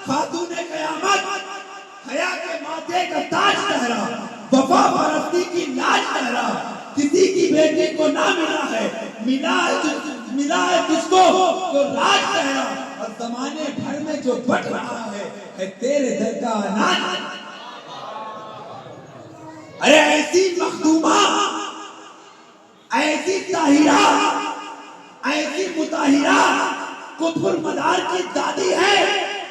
खातूने क़यामत हया के माथे का ताज ठहरा, वफा परस्ती की लाज ठहरा। किसी की बेटी को ना मिला है, मिला है तुझको तो राज ठहरा। और जमाने भर में जो बट रहा है तेरे दर का अनाज। अरे ऐसी मखदूमा, ऐसी ताहिरा, ऐसी मुताहिरा कुतुब मदार की दादी है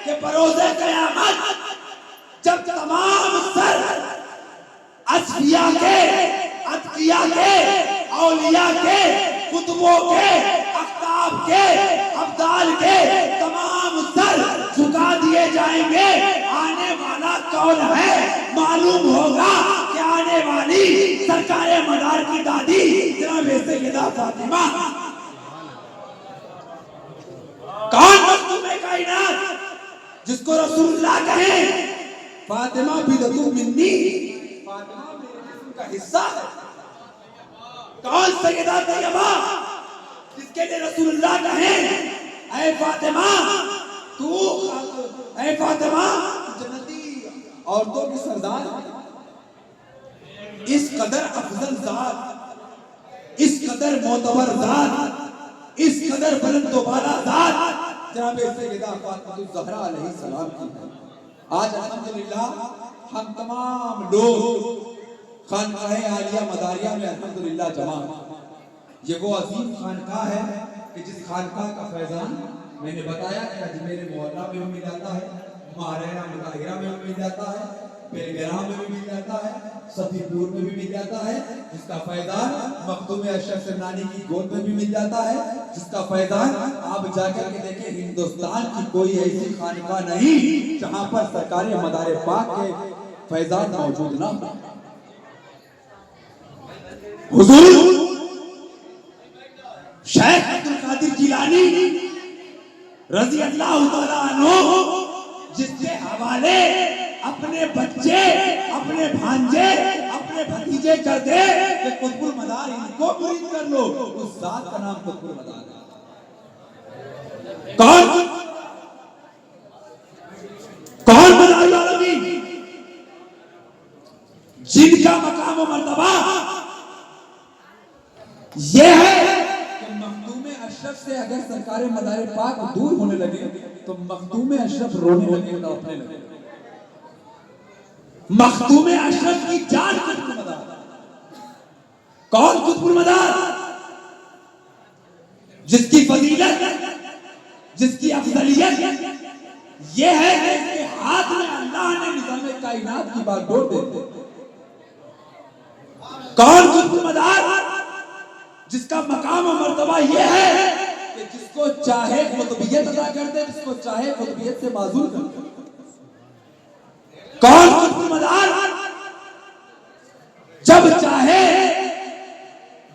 कि बरोज़े क़यामत जब तमाम सर असफिया के, अतकिया के, औलिया के, कुतुबों के, अख्ताब के, अब्दाल के तमाम सर झुका दिए जाएंगे। आने वाला कौन है मालूम होगा कि आने वाली सरकारे मदार की दादी जनाब सैयदा फातिमा। कौन मखदूमे कायनात जिसको रसूलुल्लाह कहें? फातिमा बिदतु मिन्नी, फातिमा मेरे जिस्म का हिस्सा है। कौन सैयदा तैयबा जिसके लिए रसूलुल्लाह कहें ऐ फातिमा तू, ऐ फातिमा जन्नती औरतों की सरदार। इस कदर अफजल जात, इस कदर मोतबर जात, इस कदर बुलंदोबाला जात जनाब सैयदा फातिमा ज़हरा अलैहिस्सलाम की है। आज अल्हम्दुलिल्लाह हम तमाम लोग खानकाह आलिया मदारिया में अल्हम्दुलिल्लाह जमा। ये वो अजीम खानकाह है कि जिस खानकाह का फैजान मैंने बताया कि अजमेर मोहल्ला में भी मिल जाता है, महाराणा मुताहिरा में भी मिल जाता है, बेलग्राम में भी मिल जाता है, सफीपुर में भी मिल जाता है। जिसका फैजान मखदूम अशरफ सिमनानी की गोद में भी मिल जाता है। जिसका फैजान आप जाकर के देखें, हिंदुस्तान की कोई ऐसी खानकाह नहीं जहां पर सरकारी मदारे पाक के फैजान मौजूद ना हो। हुजूर शेख अब्दुल कादिर जिलानी रज़ी अल्लाह तआला अन्हु जिसके हवाले अपने बच्चे, अपने भांजे, अपने भतीजे कर दे कि कुतुबुल मदार इनको मुरीद कर लो, उस जात का नाम कुतुबुल मदार है। कौन कौन मदारुल आलमीन जिनका मकाम व मर्तबा ये है कि मखदूमे अशरफ से अगर सरकारे मदारे पाक दूर होने लगे तो मखदूमे अशरफ रोने लगे, अपने लगे। मखदूमे अशरफ की जान कुतुबुल मदार। कौन कुतुबुल मदार? जिसकी फजीलत, जिसकी अफजलियत ये है कि इसके हाथ में अल्लाह ने निज़ाम कायनात की बागडोर दे दी। कौन कुतुबुल मदार? जिसका मकाम और मर्तबा ये है कि जिसको चाहे कुतुबियत अदा कर दे, जिसको चाहे कुतुबियत से माजूर कर दे। कौन कुतुबुल मदार? जब चाहे,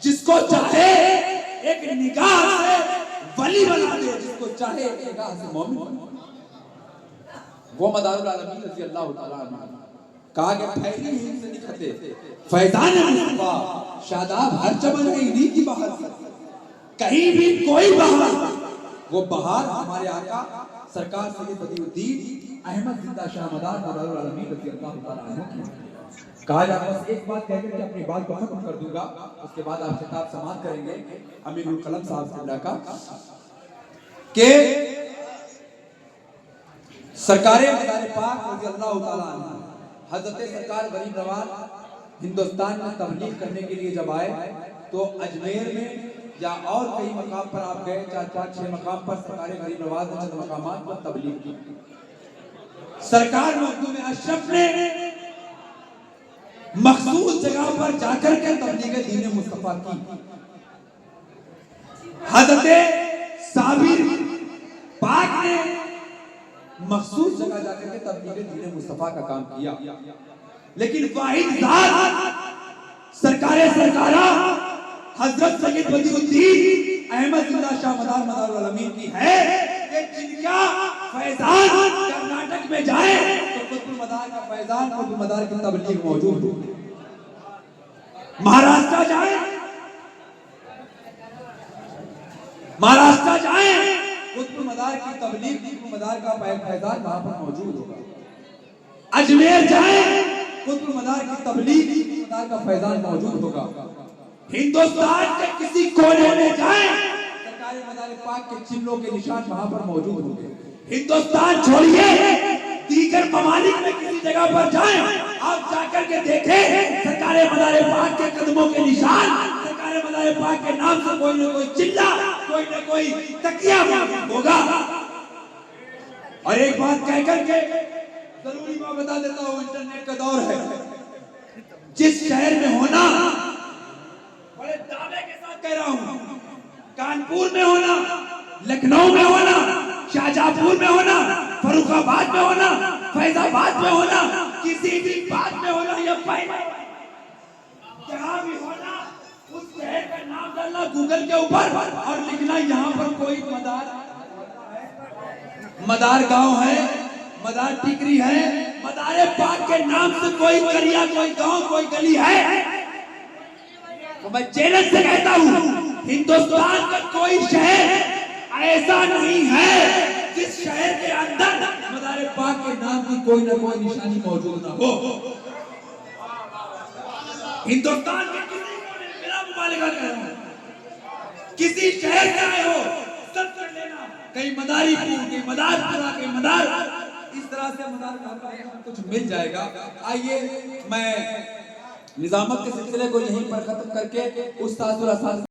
जिसको चाहे एक निगाह से वली बना दे, जिसको चाहे एक निगाह से मोमिन बना दे। वो मदारुल आलमीन रज़ी अल्लाह तआला अन्हु कहा कि फैली हिंद से निकलते फैजान मुस्तफा शादाब हर चमन है इन्हीं की बहार से। कहीं भी कोई बहार, वो बहार हमारे आका सरकार सैयद बदिउद्दीन अहमद जिंदा शाह मदार मदारुल आलमीन रज़ी अल्लाह तआला अन्हु की। कहा जाता है, बस एक बात कहकर के अपनी बात को खत्म कर दूंगा, उसके बाद आप खिताब समाप्त करेंगे अमीरुल कलम साहब का कि सरकारे मदार पाक रज़ी अल्लाह तआला अन्हु हजरत सरकार गरीब नवाज हिंदुस्तान में तबलीग करने के लिए जब आए तो अजमेर में या और कई मकाम पर आप गए, 4-5-6 मकाम पर सरकार गरीब नवाज ने चंद मकामात पर तबलीग की। सरकार मखदूम अशरफ ने मखसूस जगह पर जाकर के तबलीग दीन मुस्तफा की। हजरत साबिर पाक ने मखसूस जगह जाकर के तबलीग दीन मुस्तफा का काम किया। लेकिन वाहिद जात सरकारे सरकारा हजरत सैयद बदिउद्दीन अहमद जिंदा शाह मदार मदारुल आलमीन की है कि जिनका फैजान कर्नाटक में जाए तो कुतुबुल मदार का फैजान कुतुबुल मदार की तबलीग मौजूद हो। महाराष्ट्र जाए, महाराष्ट्र जाए कुतुब मदार की तबलीग, कुतुब मदार का फैजान वहां पर मौजूद होगा। अजमेर जाए, कुतुब मदार की तबलीग, कुतुब मदार का फैजान मौजूद होगा। हिंदुस्तान के किसी कोने में जाए, सरकार मदार पाक के चिन्हों के निशान वहां पर मौजूद होंगे। हिंदुस्तान छोड़िए, दीगर ममालिक में किसी जगह पर जाएं, आप जाकर के देखें सरकार मदार पाक के कदमों के निशान, सरकार मदार पाक के नाम से कोई न कोई चिल्ला, कोई न कोई तकिया होगा। और एक बात कहकर के जरूरी बात बता देता हूँ, इंटरनेट का दौर है। जिस शहर में होना, बड़े दावे के साथ कह रहा हूँ, कानपुर में होना, लखनऊ में होना, शाहजहांपुर में होना, फर्रुखाबाद में होना, फैजाबाद में होना, किसी भी बात में होना, या जहां भी होना, उस शहर का नाम डालना गूगल के ऊपर और लिखना यहाँ पर कोई मदार गांव है, मदार टिकरी है, मदार पाक के नाम से कोई करिया, कोई गांव, कोई गली है, तो मैं चैलेंज से कहता हूँ, हिंदुस्तान का कोई शहर ऐसा नहीं है जिस शहर के अंदर मदार पाक के नाम की कोई ना कोई निशानी मौजूद ना हो। हिंदुस्तान के किसी कोने में, मेरा मुबालिगा कर रहा हूं, किसी शहर से आए हो, सब कर लेना, कहीं मदारीपुर, कहीं मदारपुरा, कहीं मदार, इस तरह से मदार कुछ मिल जाएगा। आइए मैं निजामत के सिलसिले को यहीं पर खत्म करके उस्ताद